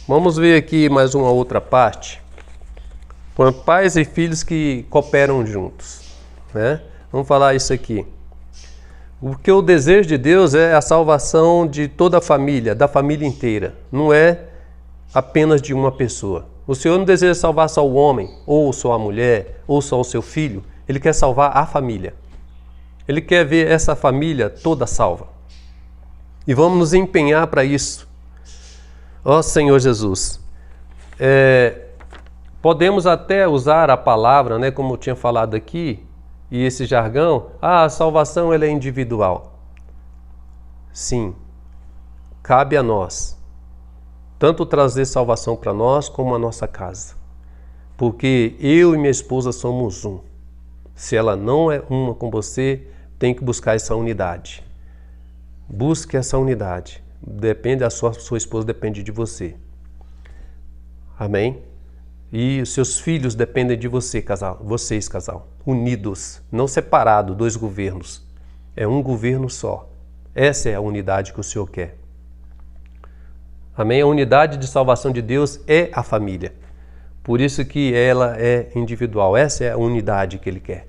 Vamos ver aqui mais uma outra parte. Pais e filhos que cooperam juntos, né? Vamos falar isso aqui. Porque o desejo de Deus é a salvação de toda a família, da família inteira. Não é apenas de uma pessoa. O Senhor não deseja salvar só o homem, ou só a mulher, ou só o seu filho. Ele quer salvar a família. Ele quer ver essa família toda salva. E vamos nos empenhar para isso. Ó Senhor Jesus, podemos até usar a palavra, né, como eu tinha falado aqui, e esse jargão, a salvação ela é individual. Sim, cabe a nós, tanto trazer salvação para nós como a nossa casa. Porque eu e minha esposa somos um. Se ela não é uma com você, tem que buscar essa unidade. Busque essa unidade. Depende, a sua esposa depende de você. Amém? E os seus filhos dependem de você, casal. Vocês, casal. Unidos, não separados, dois governos. É um governo só. Essa é a unidade que o Senhor quer. Amém? A unidade de salvação de Deus é a família. Por isso que ela é individual. Essa é a unidade que Ele quer.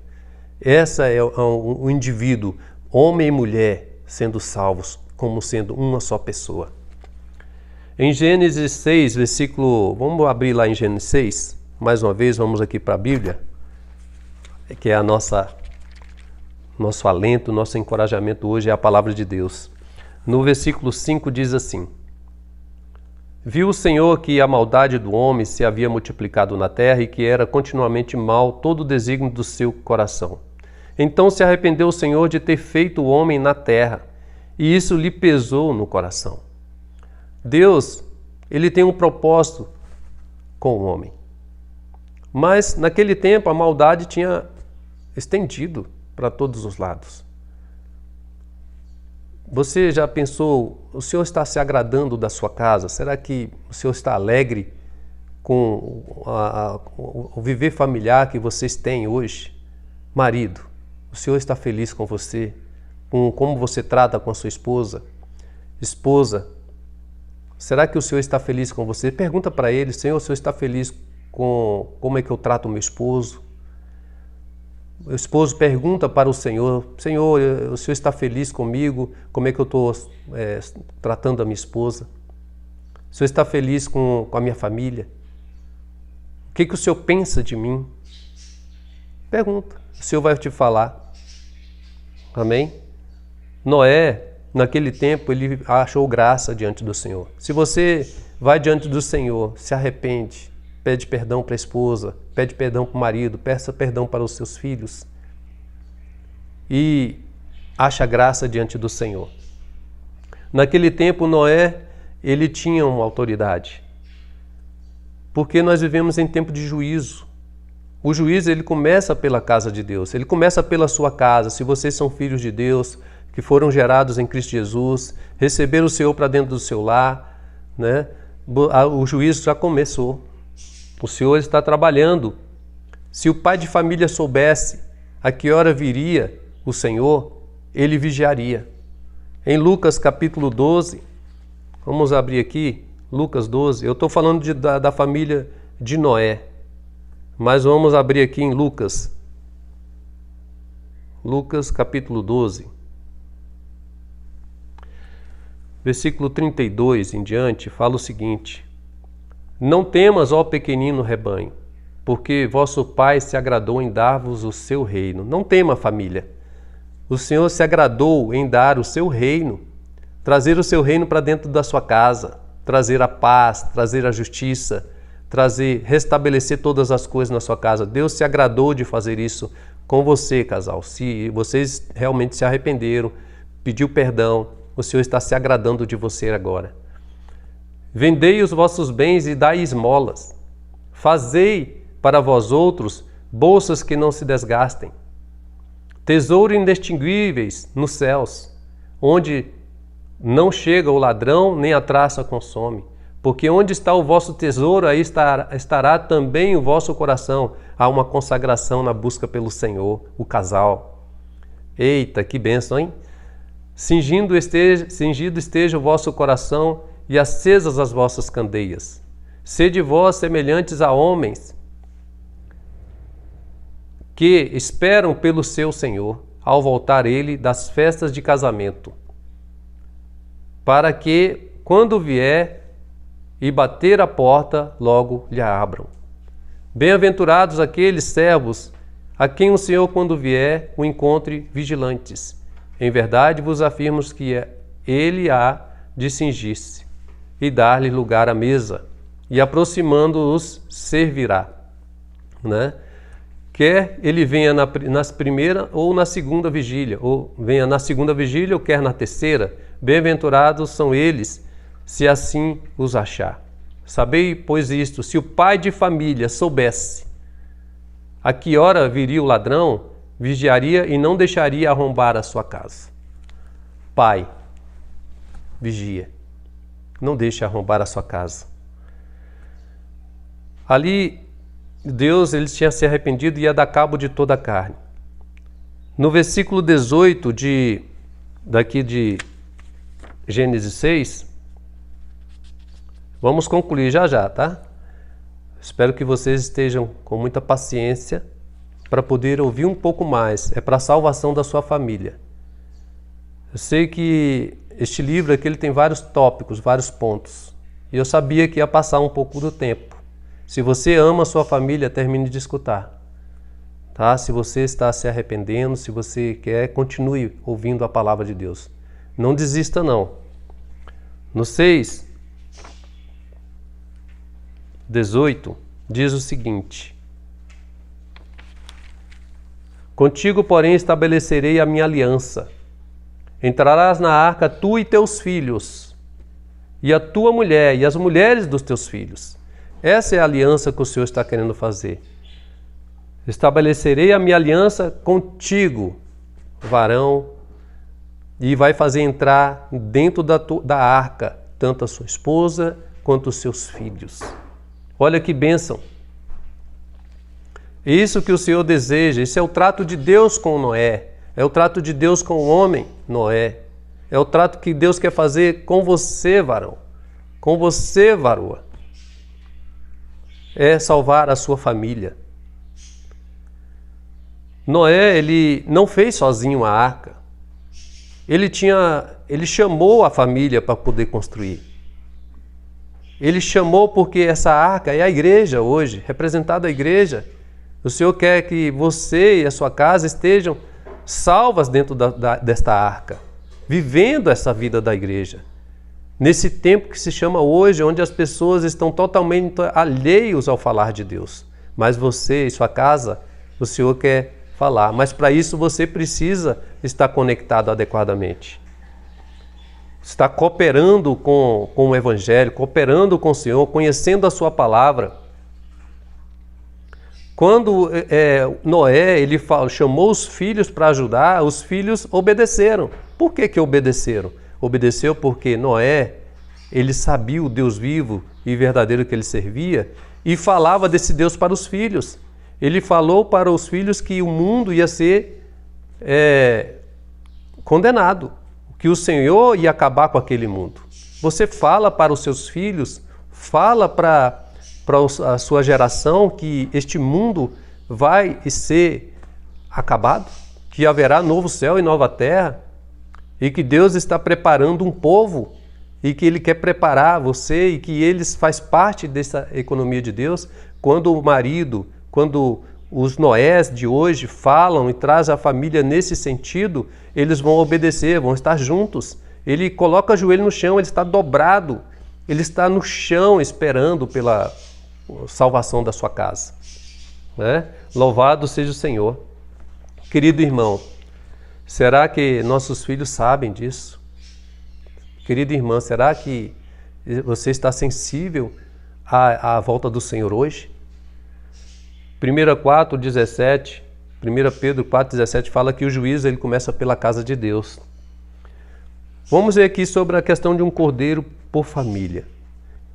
Essa é o indivíduo, homem e mulher, sendo salvos, como sendo uma só pessoa. Em Gênesis 6, versículo... Vamos abrir lá em Gênesis 6. Mais uma vez, vamos aqui para a Bíblia, que é nosso alento, nosso encorajamento hoje é a palavra de Deus. No versículo 5 diz assim: Viu o Senhor que a maldade do homem se havia multiplicado na terra e que era continuamente mal todo o desígnio do seu coração. Então se arrependeu o Senhor de ter feito o homem na terra, e isso lhe pesou no coração. Deus, Ele tem um propósito com o homem. Mas naquele tempo a maldade tinha estendido para todos os lados. Você já pensou, o Senhor está se agradando da sua casa? Será que o Senhor está alegre com o viver familiar que vocês têm hoje? Marido, o Senhor está feliz com você? Com como você trata com a sua esposa? Esposa, será que o Senhor está feliz com você? Pergunta para Ele: Senhor, o Senhor está feliz com como é que eu trato o meu esposo? O esposo pergunta para o Senhor: Senhor, o Senhor está feliz comigo? Como é que eu estou tratando a minha esposa? O Senhor está feliz com a minha família? O que o Senhor pensa de mim? Pergunta, o Senhor vai te falar. Amém? Noé, naquele tempo, ele achou graça diante do Senhor. Se você vai diante do Senhor, se arrepende, pede perdão para a esposa, pede perdão para o marido, peça perdão para os seus filhos e acha graça diante do Senhor. Naquele tempo, Noé, ele tinha uma autoridade, porque nós vivemos em tempo de juízo. O juízo, ele começa pela casa de Deus, ele começa pela sua casa. Se vocês são filhos de Deus, que foram gerados em Cristo Jesus, receberam o Senhor para dentro do seu lar, né? O juízo já começou. O Senhor está trabalhando. Se o pai de família soubesse a que hora viria o Senhor, ele vigiaria. Em Lucas capítulo 12, vamos abrir aqui, Lucas 12, eu estou falando da família de Noé, mas vamos abrir aqui em Lucas capítulo 12, versículo 32 em diante, fala o seguinte: Não temas, ó pequenino rebanho, porque vosso Pai se agradou em dar-vos o seu reino. Não tema, família. O Senhor se agradou em dar o seu reino, trazer o seu reino para dentro da sua casa, trazer a paz, trazer a justiça, restabelecer todas as coisas na sua casa. Deus se agradou de fazer isso com você, casal. Se vocês realmente se arrependeram, pediu perdão, o Senhor está se agradando de você agora. Vendei os vossos bens e dai esmolas. Fazei para vós outros bolsas que não se desgastem. Tesouro inextinguíveis nos céus, onde não chega o ladrão nem a traça consome. Porque onde está o vosso tesouro, aí estará também o vosso coração. Há uma consagração na busca pelo Senhor, o casal. Eita, que bênção, hein? Cingido esteja o vosso coração e acesas as vossas candeias. Sede vós semelhantes a homens que esperam pelo seu Senhor, ao voltar ele das festas de casamento, para que, quando vier e bater a porta, logo lhe abram. Bem-aventurados aqueles servos a quem o Senhor, quando vier, o encontre vigilantes. Em verdade vos afirmo que ele há de cingir-se e dar-lhe lugar à mesa, e aproximando-os servirá. Né? Quer ele venha na primeira ou na segunda vigília, ou venha na segunda vigília ou quer na terceira, bem-aventurados são eles, se assim os achar. Sabei, pois, isto: se o pai de família soubesse a que hora viria o ladrão, vigiaria e não deixaria arrombar a sua casa. Pai, vigia, não deixe arrombar a sua casa. Ali, Deus ele tinha se arrependido e ia dar cabo de toda a carne. No versículo 18 daqui de Gênesis 6, vamos concluir já, tá? Espero que vocês estejam com muita paciência para poder ouvir um pouco mais. É para a salvação da sua família. Eu sei que este livro aqui ele tem vários tópicos, vários pontos. E eu sabia que ia passar um pouco do tempo. Se você ama a sua família, termine de escutar. Tá? Se você está se arrependendo, se você quer, continue ouvindo a palavra de Deus. Não desista não. No 6, 18, diz o seguinte: contigo, porém, estabelecerei a minha aliança. Entrarás na arca tu e teus filhos, e a tua mulher, e as mulheres dos teus filhos. Essa é a aliança que o Senhor está querendo fazer. Estabelecerei a minha aliança contigo, varão, e vai fazer entrar dentro da arca tanto a sua esposa quanto os seus filhos. Olha que bênção. É isso que o Senhor deseja. Esse é o trato de Deus com Noé. É o trato de Deus com o homem, Noé. É o trato que Deus quer fazer com você, varão. Com você, varoa. É salvar a sua família. Noé, ele não fez sozinho a arca. Ele chamou a família para poder construir. Ele chamou porque essa arca é a igreja hoje, representada a igreja. O Senhor quer que você e a sua casa estejam salvas dentro desta arca, vivendo essa vida da igreja. Nesse tempo que se chama hoje, onde as pessoas estão totalmente alheios ao falar de Deus. Mas você e sua casa, o Senhor quer falar. Mas para isso você precisa estar conectado adequadamente. Estar cooperando com o Evangelho, cooperando com o Senhor, conhecendo a sua palavra. Quando Noé chamou os filhos para ajudar, os filhos obedeceram. Por que obedeceram? Obedeceu porque Noé, ele sabia o Deus vivo e verdadeiro que ele servia e falava desse Deus para os filhos. Ele falou para os filhos que o mundo ia ser condenado, que o Senhor ia acabar com aquele mundo. Você fala para os seus filhos, fala para a sua geração que este mundo vai ser acabado, que haverá novo céu e nova terra, e que Deus está preparando um povo, e que Ele quer preparar você, e que eles faz parte dessa economia de Deus. Quando o marido, quando os Noés de hoje falam e trazem a família nesse sentido, eles vão obedecer, vão estar juntos. Ele coloca o joelho no chão, ele está dobrado, ele está no chão esperando pela salvação da sua casa. Né? Louvado seja o Senhor. Querido irmão, será que nossos filhos sabem disso? Querida irmã, será que você está sensível à volta do Senhor hoje? 1 Pedro 4,17 fala que o juízo ele começa pela casa de Deus. Vamos ver aqui sobre a questão de um cordeiro por família.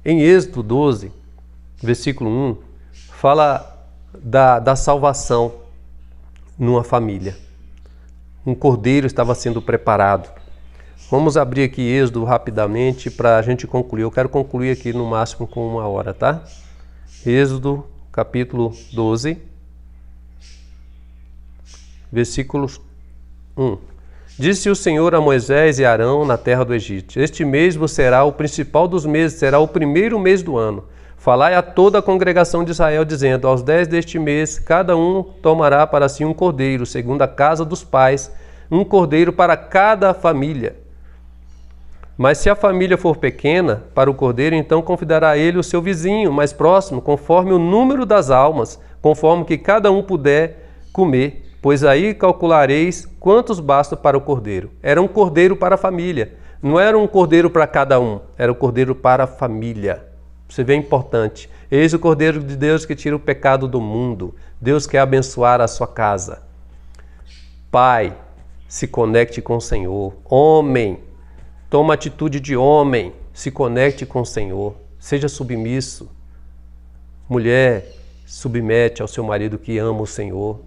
Em Êxodo 12, versículo 1, fala da salvação numa família. Um cordeiro estava sendo preparado. Vamos abrir aqui Êxodo rapidamente para a gente concluir. Eu quero concluir aqui no máximo com 1 hora, tá? Êxodo, capítulo 12, versículos 1. Disse o Senhor a Moisés e Arão na terra do Egito: Este mês vos será o principal dos meses, será o primeiro mês do ano. Falai a toda a congregação de Israel, dizendo: Aos 10 deste mês, cada um tomará para si um cordeiro, segundo a casa dos pais, um cordeiro para cada família. Mas se a família for pequena para o cordeiro, então convidará ele o seu vizinho mais próximo, conforme o número das almas, conforme que cada um puder comer. Pois aí calculareis quantos basta para o cordeiro. Era um cordeiro para a família. Não era um cordeiro para cada um, era um cordeiro para a família. Você vê, é importante. Eis o Cordeiro de Deus que tira o pecado do mundo. Deus quer abençoar a sua casa. Pai, se conecte com o Senhor. Homem, toma atitude de homem. Se conecte com o Senhor. Seja submisso. Mulher, submete ao seu marido que ama o Senhor.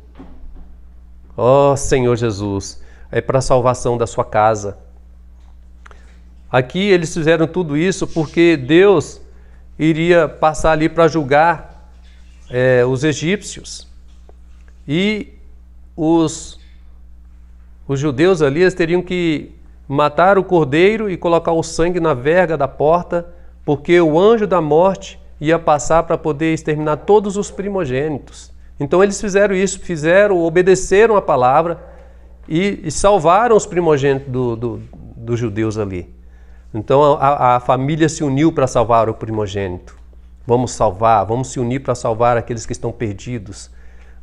Ó Senhor Jesus, é para a salvação da sua casa. Aqui eles fizeram tudo isso porque Deus iria passar ali para julgar os egípcios. E os judeus ali, eles teriam que matar o cordeiro e colocar o sangue na verga da porta, porque o anjo da morte ia passar para poder exterminar todos os primogênitos. Então eles fizeram isso, obedeceram a palavra e salvaram os primogênitos dos judeus ali. Então a família se uniu para salvar o primogênito. Vamos salvar, se unir para salvar aqueles que estão perdidos.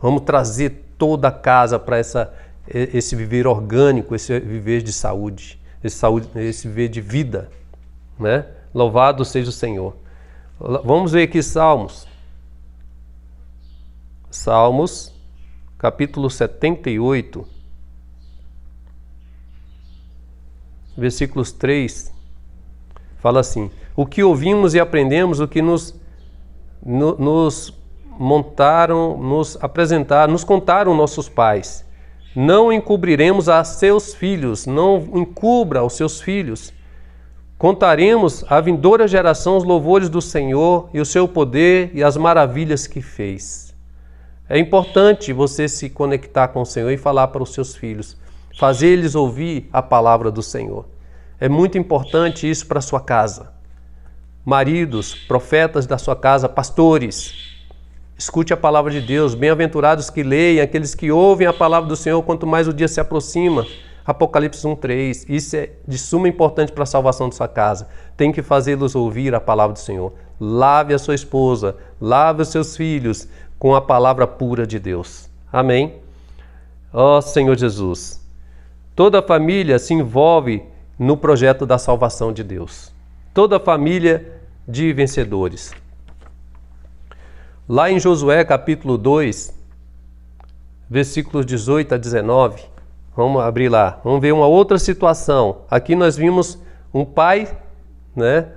Vamos trazer toda a casa para esse viver orgânico, esse viver de saúde, esse viver de vida, né? Louvado seja o Senhor. Vamos ver aqui Salmos. Salmos, capítulo 78, versículos 3, fala assim: O que ouvimos e aprendemos, o que nos contaram nossos pais, não encobriremos a seus filhos, não encubra aos seus filhos. Contaremos à vindoura geração os louvores do Senhor e o seu poder e as maravilhas que fez. É importante você se conectar com o Senhor e falar para os seus filhos, fazer eles ouvir a palavra do Senhor. É muito importante isso para a sua casa. Maridos, profetas da sua casa, pastores, escute a palavra de Deus. Bem-aventurados que leem, aqueles que ouvem a palavra do Senhor, quanto mais o dia se aproxima. Apocalipse 1:3. Isso é de suma importância para a salvação de sua casa. Tem que fazê-los ouvir a palavra do Senhor. Lave a sua esposa, lave os seus filhos com a palavra pura de Deus. Amém? Ó Senhor Jesus, toda a família se envolve no projeto da salvação de Deus. Toda a família de vencedores. Lá em Josué capítulo 2, versículos 18 a 19, vamos abrir lá, vamos ver uma outra situação. Aqui nós vimos um pai, né,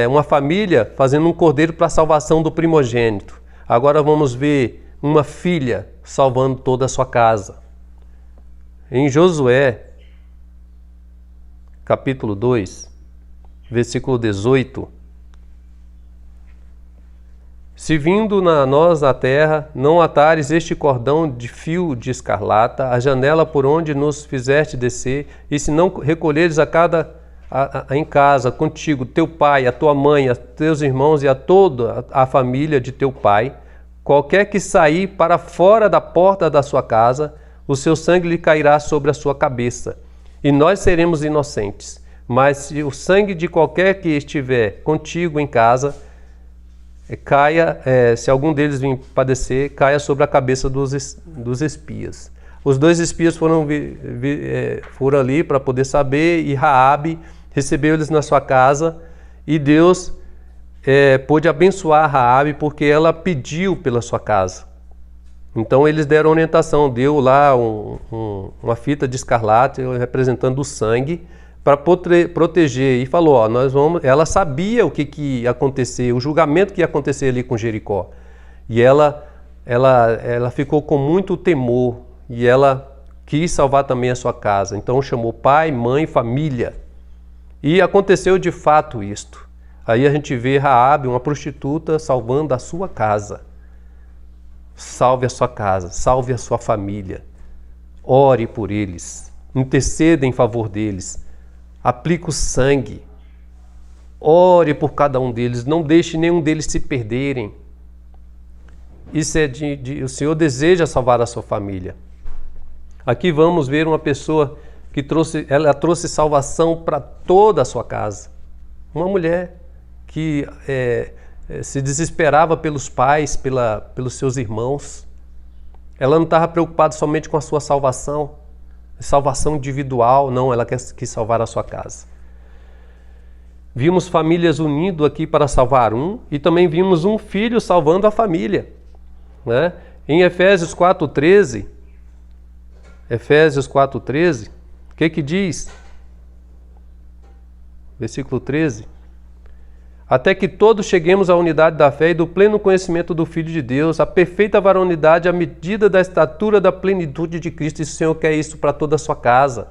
uma família fazendo um cordeiro para a salvação do primogênito. Agora vamos ver uma filha salvando toda a sua casa. Em Josué, capítulo 2, versículo 18. Se vindo nós à terra, não atares este cordão de fio de escarlata, a janela por onde nos fizeste descer, e se não recolheres em casa contigo teu pai, a tua mãe, a teus irmãos e a toda a família de teu pai, qualquer que sair para fora da porta da sua casa, o seu sangue lhe cairá sobre a sua cabeça, e nós seremos inocentes. Mas se o sangue de qualquer que estiver contigo em casa se algum deles vir padecer, caia sobre a cabeça dos espias. Os 2 espias foram ali para poder saber, e Raabe recebeu eles na sua casa, e Deus pôde abençoar Raabe porque ela pediu pela sua casa. Então eles deram orientação, deu lá uma fita de escarlate representando o sangue para proteger, e falou, ela sabia o que ia acontecer, o julgamento que ia acontecer ali com Jericó. E ela ficou com muito temor, e ela quis salvar também a sua casa. Então chamou pai, mãe, família. E aconteceu de fato isto. Aí a gente vê Raabe, uma prostituta, salvando a sua casa. Salve a sua casa, salve a sua família. Ore por eles, interceda em favor deles, aplique o sangue. Ore por cada um deles, não deixe nenhum deles se perderem. Isso é o Senhor deseja salvar a sua família. Aqui vamos ver uma pessoa que trouxe salvação para toda a sua casa. Uma mulher que se desesperava pelos pais, pelos seus irmãos. Ela não estava preocupada somente com a sua salvação individual, não, ela quis salvar a sua casa. Vimos famílias unindo aqui para salvar um, e também vimos um filho salvando a família, né? Em Efésios 4:13, o que diz? Versículo 13. Até que todos cheguemos à unidade da fé e do pleno conhecimento do Filho de Deus, à perfeita varonilidade, à medida da estatura da plenitude de Cristo. E o Senhor quer isso para toda a sua casa.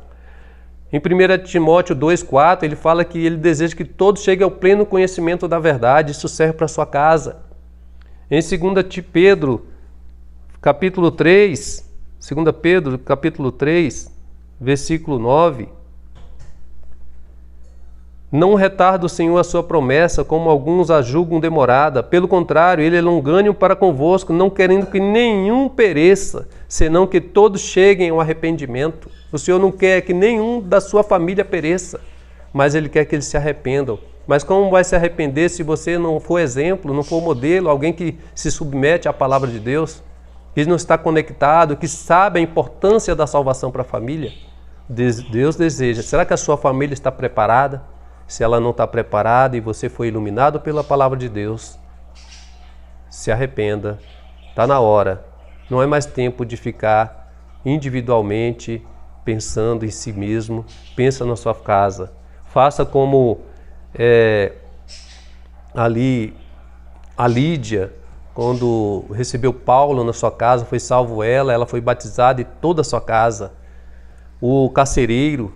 Em 1 Timóteo 2,4, ele fala que ele deseja que todos cheguem ao pleno conhecimento da verdade. Isso serve para a sua casa. Em 2 Pedro, capítulo 3, versículo 9, não retarda o Senhor a sua promessa, como alguns a julgam demorada. Pelo contrário, ele é longânimo para convosco, não querendo que nenhum pereça, senão que todos cheguem ao arrependimento. O Senhor não quer que nenhum da sua família pereça, mas Ele quer que eles se arrependam. Mas como vai se arrepender se você não for exemplo, não for modelo, alguém que se submete à palavra de Deus, que não está conectado, que sabe a importância da salvação para a família? Deus deseja. Será que a sua família está preparada? Se ela não está preparada e você foi iluminado pela palavra de Deus, se arrependa, está na hora. Não é mais tempo de ficar individualmente pensando em si mesmo. Pensa na sua casa. Faça como ali a Lídia, quando recebeu Paulo na sua casa, foi salvo ela foi batizada e toda a sua casa. O carcereiro,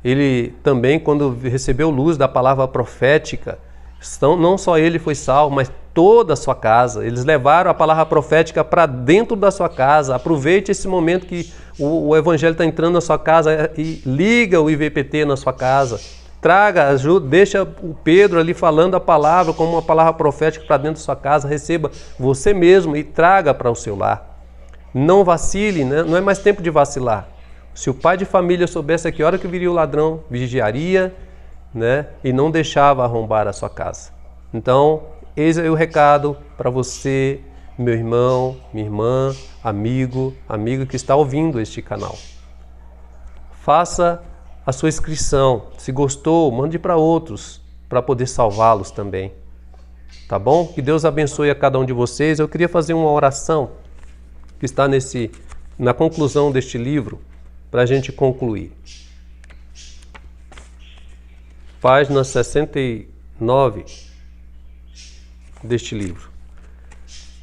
ele também, quando recebeu luz da palavra profética, não só ele foi salvo, mas toda a sua casa. Eles levaram a palavra profética para dentro da sua casa. Aproveite esse momento que o evangelho está entrando na sua casa e liga o IVPT na sua casa. Traga, ajuda, deixa o Pedro ali falando a palavra como uma palavra profética para dentro da sua casa. Receba você mesmo e traga para o seu lar. Não vacile, né? Não é mais tempo de vacilar. Se o pai de família soubesse a que hora que viria o ladrão, vigiaria, né? E não deixava arrombar a sua casa. Então, eis aí o recado para você, meu irmão, minha irmã, amiga que está ouvindo este canal. Faça a sua inscrição. Se gostou, mande para outros, para poder salvá-los também. Tá bom? Que Deus abençoe a cada um de vocês. Eu queria fazer uma oração que está na conclusão deste livro, para a gente concluir. Página 69 deste livro.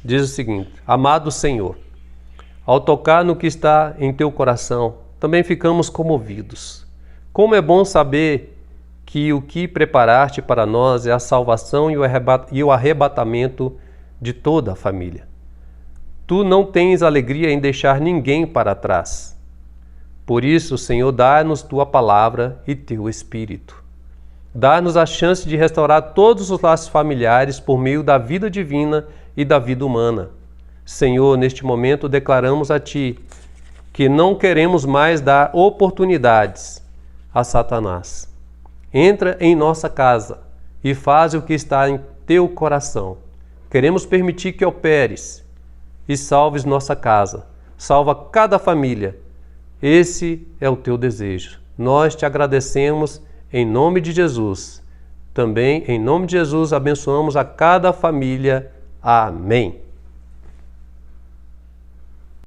Diz o seguinte: Amado Senhor, ao tocar no que está em teu coração, também ficamos comovidos. Como é bom saber que o que preparaste para nós é a salvação e o arrebatamento de toda a família. Tu não tens alegria em deixar ninguém para trás. Por isso, Senhor, dá-nos tua palavra e teu Espírito. Dá-nos a chance de restaurar todos os laços familiares por meio da vida divina e da vida humana. Senhor, neste momento declaramos a Ti que não queremos mais dar oportunidades a Satanás. Entra em nossa casa e faz o que está em teu coração. Queremos permitir que operes e salves nossa casa. Salva cada família. Esse é o teu desejo. Nós te agradecemos em nome de Jesus. Também em nome de Jesus abençoamos a cada família. Amém.